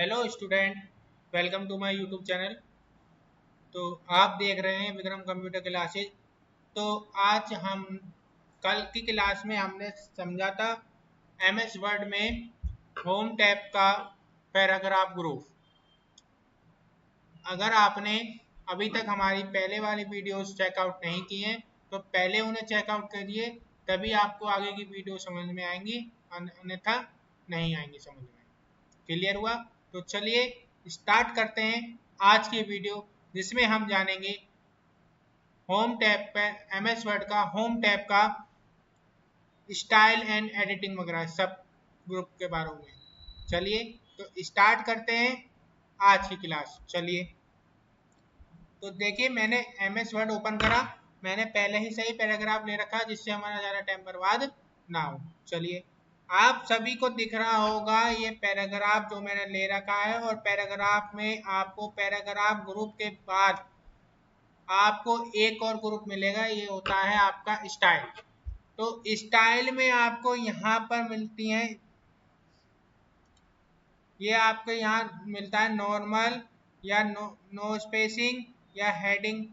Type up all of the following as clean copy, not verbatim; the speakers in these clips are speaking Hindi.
Hello student, welcome to my YouTube channel. तो आप देख रहे हैं विक्रम कंप्यूटर क्लासेज। तो आज हम कल की क्लास में हमने समझा था एमएस वर्ड में होम टैब का पैराग्राफ ग्रुप। अगर आपने अभी तक हमारी पहले वाली वीडियोस चेकआउट नहीं की हैं तो पहले उन्हें चेकआउट करिए, तभी आपको आगे की वीडियो समझ में आएंगी, अन्यथा नहीं आएंगी समझ में। क्लियर हुआ? तो चलिए स्टार्ट करते हैं आज की वीडियो, जिसमें हम जानेंगे होम टैब पर एमएस वर्ड का होम टैब का स्टाइल एंड एडिटिंग वगैरह सब ग्रुप के बारे में। चलिए तो स्टार्ट करते हैं आज की क्लास। चलिए तो देखिए, मैंने एमएस वर्ड ओपन करा, मैंने पहले ही सही पैराग्राफ ले रखा जिससे हमारा ज़्यादा टाइम बर्बाद ना हो। चलिए, आप सभी को दिख रहा होगा ये पैराग्राफ जो मैंने ले रखा है, और पैराग्राफ में आपको पैराग्राफ ग्रुप के बाद आपको एक और ग्रुप मिलेगा, ये होता है आपका स्टाइल। तो स्टाइल में आपको यहाँ पर मिलती हैं, ये आपको यहाँ मिलता है नॉर्मल या नो स्पेसिंग या हेडिंग,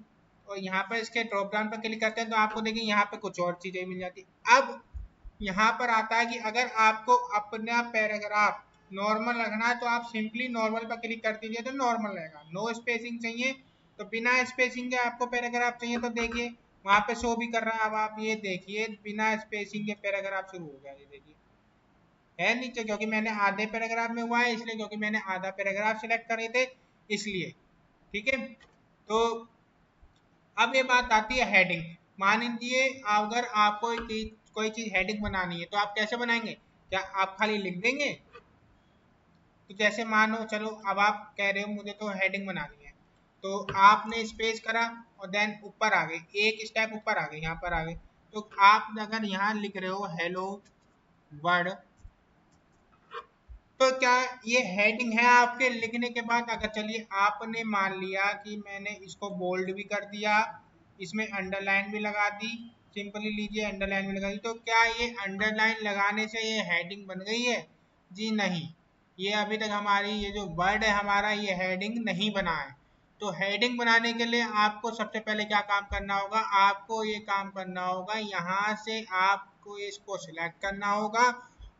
और यहाँ पर इसके ड्रॉप डाउन पर क्लिक करते हैं तो आपको देखिए यहाँ पे कुछ और चीजें मिल जाती है। अब यहाँ पर आता है कि अगर आपको अपना पैराग्राफ नॉर्मल रखना है तो आप सिंपली नॉर्मल पर क्लिक कर दीजिए तो नॉर्मल रहेगा। नो स्पेसिंग चाहिए तो बिना स्पेसिंग के आपको पैराग्राफ चाहिए तो देखिए वहां पे शो भी कर रहा है। अब आप ये देखिए बिना स्पेसिंग के पैराग्राफ शुरू हो गया, ये देखिए है नीचे, क्योंकि मैंने आधे पैराग्राफ में हुआ है इसलिए, क्योंकि मैंने आधा पैराग्राफ सिलेक्ट करे थे इसलिए। ठीक है, तो अब ये बात आती है हेडिंग। मान लीजिए अगर आपको कोई चीज हेडिंग बनानी है तो आप कैसे बनाएंगे? क्या आप खाली लिख देंगे? तो जैसे मानो चलो अब आप कह रहे हो मुझे तो हेडिंग बनानी है, तो आपने स्पेस करा और देन ऊपर आ गए, एक स्टेप ऊपर आ गए, यहाँ पर आ गए। तो आप अगर यहाँ लिख रहे हो हेलो वर्ड, तो क्या ये हेडिंग है आपके लिखने के बाद? अगर चलिए आपने मान लिया कि मैंने इसको बोल्ड भी कर दिया, इसमें अंडरलाइन भी लगा दी, सिंपली लीजिए अंडरलाइन भी लगा दी, तो क्या ये अंडरलाइन लगाने से ये हेडिंग बन गई है? जी नहीं, ये अभी तक हमारी ये जो वर्ड है हमारा ये हेडिंग नहीं बना है। तो हेडिंग बनाने के लिए आपको सबसे पहले क्या काम करना होगा? आपको ये काम करना होगा, यहाँ से आपको इसको सिलेक्ट करना होगा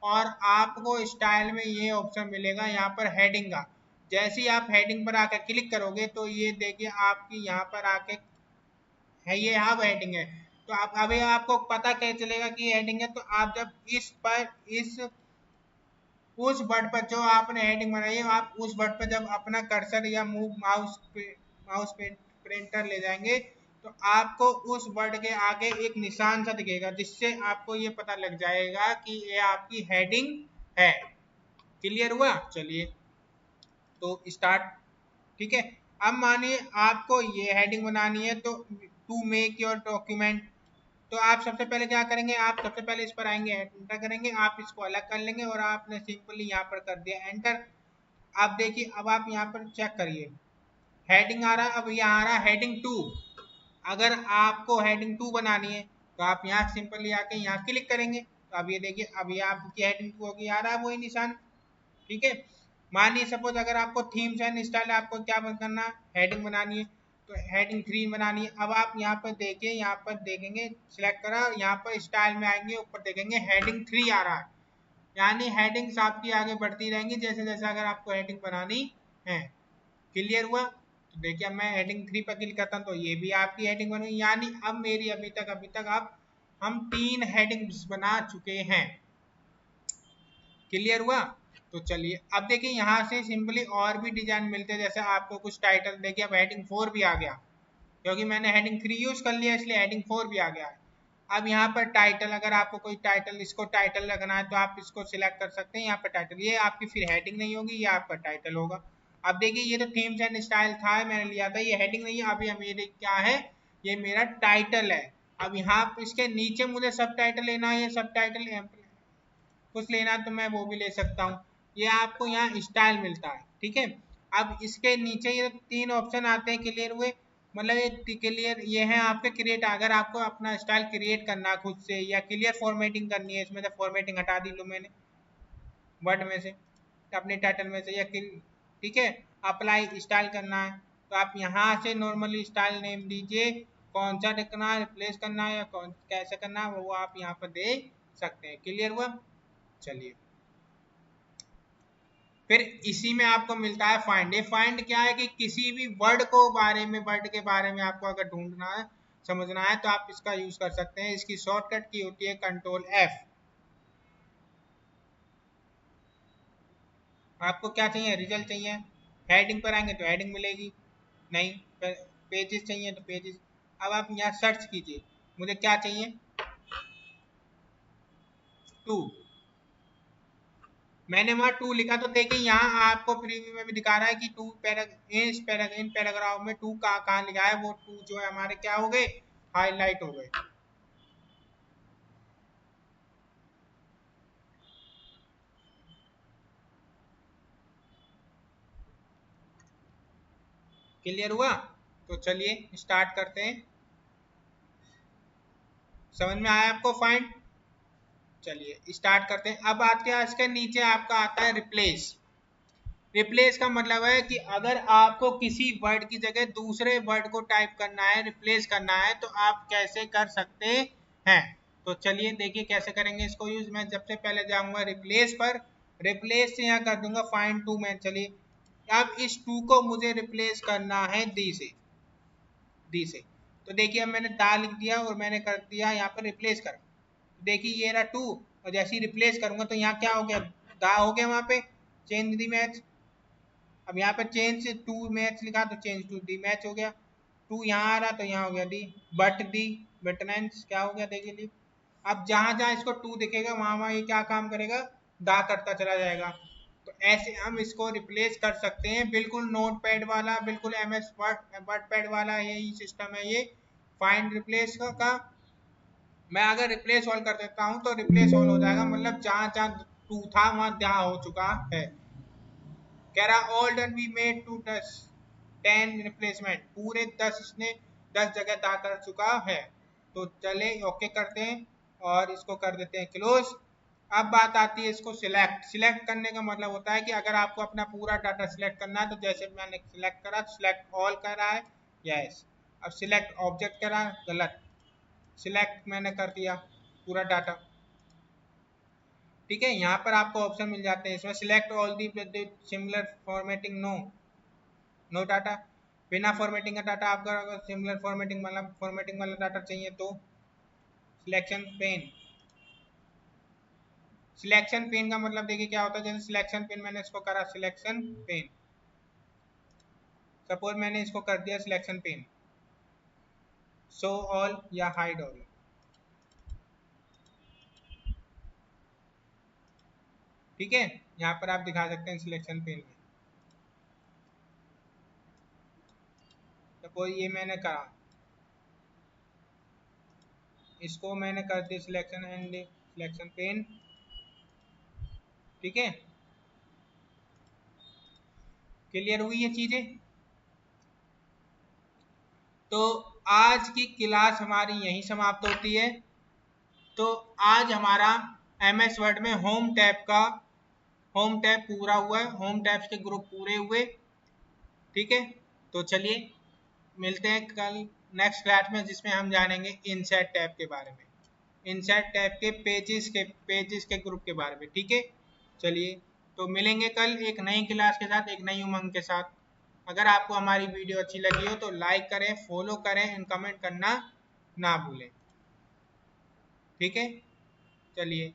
और आपको स्टाइल में ये ऑप्शन मिलेगा यहाँ पर हेडिंग का। जैसे ही आप हेडिंग पर आकर क्लिक करोगे तो ये देखिए आपकी यहाँ पर आके है, ये अब हेडिंग है। तो आप अभी आपको पता कैसे चलेगा कि हेडिंग है? तो आप जब इस पर इस उस वर्ड पर जो आपने हेडिंग बनाई है, आप उस वर्ड पर जब अपना कर्सर या मूव माउस प्रिंटर ले जाएंगे तो आपको उस वर्ड के आगे एक निशान सा दिखेगा, जिससे आपको ये पता लग जाएगा कि ये आपकी हेडिंग है। क्लियर हुआ? चलिए तो स्टार्ट। ठीक है, अब मानिए आपको ये हेडिंग बनानी है, तो टू मेक योर डॉक्यूमेंट, तो आप सबसे पहले क्या करेंगे? आप सबसे पहले इस पर आएंगे, एंटर करेंगे, आप इसको अलग कर लेंगे और आपने सिंपली यहाँ पर कर दिया एंटर। आप देखिए अब आप यहाँ पर चेक करिए हेडिंग आ रहा है, अब यहाँ आ रहा है हेडिंग टू। अगर आपको हेडिंग टू बनानी है तो आप यहाँ सिंपली आके यहाँ क्लिक करेंगे, तो अब ये देखिए अब ये आपकी हेडिंग टू होगी, आ रहा है वही निशान। ठीक है, मानिए सपोज अगर आपको थीम्स एंड स्टाइल आपको क्या करना है, हेडिंग बनानी है, तो हेडिंग थ्री बनानी है। अब आप यहाँ पर देखिए, यहाँ पर देखेंगे सिलेक्ट करा, यहाँ पर स्टाइल में आएंगे, ऊपर देखेंगे हेडिंग थ्री आ रहा है, यानी हेडिंग्स आपकी आगे बढ़ती रहेंगी जैसे जैसे अगर आपको हेडिंग बनानी है। क्लियर हुआ? तो देखिए अब मैं हेडिंग थ्री पर क्लिक करता हूँ तो ये भी आपकी हेडिंग बन गई, यानी अब मेरी अभी तक अब हम तीन हेडिंग्स बना चुके हैं। क्लियर हुआ? तो चलिए अब देखिए यहाँ से सिंपली और भी डिजाइन मिलते हैं, जैसे आपको कुछ टाइटल, देखिए अब हेडिंग फोर भी आ गया, क्योंकि मैंने हेडिंग थ्री यूज कर लिया इसलिए हेडिंग फोर भी आ गया है। अब यहाँ पर टाइटल, अगर आपको कोई टाइटल, इसको टाइटल रखना है तो आप इसको सिलेक्ट कर सकते हैं, यहाँ पर टाइटल, ये आपकी फिर हेडिंग नहीं होगी, ये आपका टाइटल होगा। अब देखिए ये तो थीम्स एंड स्टाइल था, मैंने लिया था, ये हेडिंग नहीं है, अभी मेरे क्या है, ये मेरा टाइटल है। अब यहाँ इसके नीचे मुझे सब टाइटल लेना है, ये सब टाइटल कुछ लेना तो मैं वो भी ले सकता हूँ। ये आपको यहाँ स्टाइल मिलता है। ठीक है, अब इसके नीचे ये तीन ऑप्शन आते हैं, क्लियर हुए? मतलब ये क्लियर, ये है आपके क्रिएट, अगर आपको अपना स्टाइल क्रिएट करना है खुद से, या क्लियर फॉर्मेटिंग करनी है, इसमें से फॉर्मेटिंग हटा दी लो मैंने वर्ड में से अपने टाइटल में से, या ठीक है। अप्लाई स्टाइल करना है तो आप यहाँ से नॉर्मली स्टाइल नेम दीजिए, कौन सा रखना है, रिप्लेस करना है या कौन कैसे करना है वो आप यहाँ पर दे सकते हैं। क्लियर हुआ? चलिए फिर इसी में आपको मिलता है फाइंड। ये फाइंड क्या है कि किसी भी वर्ड के बारे में आपको अगर ढूंढना है, समझना है तो आप इसका यूज कर सकते हैं। इसकी शॉर्टकट की होती है कंट्रोल F। आपको क्या चाहिए? रिजल्ट चाहिए, हेडिंग पर आएंगे तो हेडिंग मिलेगी, नहीं पेजेस चाहिए तो पेजेस। अब आप यहाँ सर्च कीजिए, मुझे क्या चाहिए? 2। मैंने वहां 2 लिखा तो देखिए यहाँ आपको प्रीव्यू में भी दिखा रहा है कि 2 इन पैराग्राफ में 2 कहाँ लिखा है, वो 2 जो है हमारे क्या हो गए? हाईलाइट हो गए। क्लियर हुआ? तो चलिए स्टार्ट करते हैं। समझ में आया आपको फाइंड? चलिए स्टार्ट करते हैं। अब आते हैं इसके नीचे आपका आता है रिप्लेस। रिप्लेस का मतलब है कि अगर आपको किसी वर्ड की जगह दूसरे वर्ड को टाइप करना है, रिप्लेस करना है, तो आप कैसे कर सकते हैं। तो चलिए देखिए कैसे करेंगे इसको यूज। मैं सबसे पहले जाऊंगा रिप्लेस पर, रिप्लेस से यहाँ कर दूंगा फाइंड टू में। चलिए अब इस टू को मुझे रिप्लेस करना है दी से। तो देखिए अब मैंने दा लिख दिया और मैंने कर दिया यहाँ पर रिप्लेस कर। देखिए ये रहा 2 और जैसे ही रिप्लेस करूंगा तो यहाँ क्या हो गया? दा हो गया वहां पे, चेंज दी मैच। अब यहाँ पे चेंज टू मैच लिखा तो चेंज टू दी मैच हो गया। 2 यहाँ आ रहा तो यहाँ हो गया दी, बट दी बटनेंस क्या हो गया देखिए ली। अब जहां जहां इसको 2 दिखेगा वहां वहां ये क्या काम करेगा? दा करता चला जाएगा। तो ऐसे हम इसको रिप्लेस कर सकते हैं। बिल्कुल नोट पैड वाला, बिल्कुल MS वर्ड पैड वाला यही सिस्टम है ये फाइंड रिप्लेस का। मैं अगर रिप्लेस ऑल कर देता हूं तो रिप्लेस ऑल हो जाएगा, मतलब जहां जहां 2 था वहां जहां हो चुका है। कह रहा all done we made to 10 replacement, पूरे 10 इसने 10 जगह दा कर चुका है। तो चले ओके करते हैं और इसको कर देते हैं क्लोज। अब बात आती है इसको सिलेक्ट करने का मतलब होता है कि अगर आपको अपना पूरा डाटा सिलेक्ट करना है तो जैसे मैंने सिलेक्ट करा, सिलेक्ट ऑल कर रहा है, यस। अब सिलेक्ट ऑब्जेक्ट करा, गलत, सिलेक्ट मैंने कर दिया पूरा डाटा। ठीक है, यहाँ पर आपको ऑप्शन मिल जाते हैं इसमें, select all the similar formatting, no data. बिना फॉर्मेटिंग का डाटा आपका, अगर सिमिलर फॉर्मेटिंग मतलब फॉर्मेटिंग वाला डाटा चाहिए तो सिलेक्शन पेन। सिलेक्शन पेन का मतलब देखिए क्या होता है, जैसे सिलेक्शन पेन मैंने इसको करा सिलेक्शन पेन, सपोज मैंने इसको कर दिया सिलेक्शन पेन, शो ऑल या हाइड ऑल। ठीक है, यहाँ पर आप दिखा सकते हैं सिलेक्शन पेन में। सपोज ये मैंने कहा, इसको मैंने कर दिया सिलेक्शन एंड सिलेक्शन पेन। ठीक है, क्लियर हुई ये चीजें? तो आज की क्लास हमारी यहीं समाप्त होती है। तो आज हमारा MS वर्ड में होम टैब पूरा हुआ है, होम टैब्स के ग्रुप पूरे हुए। ठीक है, तो चलिए मिलते हैं कल नेक्स्ट क्लास में, जिसमें हम जानेंगे इनसेट टैब के बारे में, इनसेट टैब के पेजेस के ग्रुप के बारे में। ठीक है, चलिए तो मिलेंगे कल एक नई क्लास के साथ, एक नई उमंग के साथ। अगर आपको हमारी वीडियो अच्छी लगी हो तो लाइक करें, फॉलो करें एंड कमेंट करना ना भूलें। ठीक है, चलिए।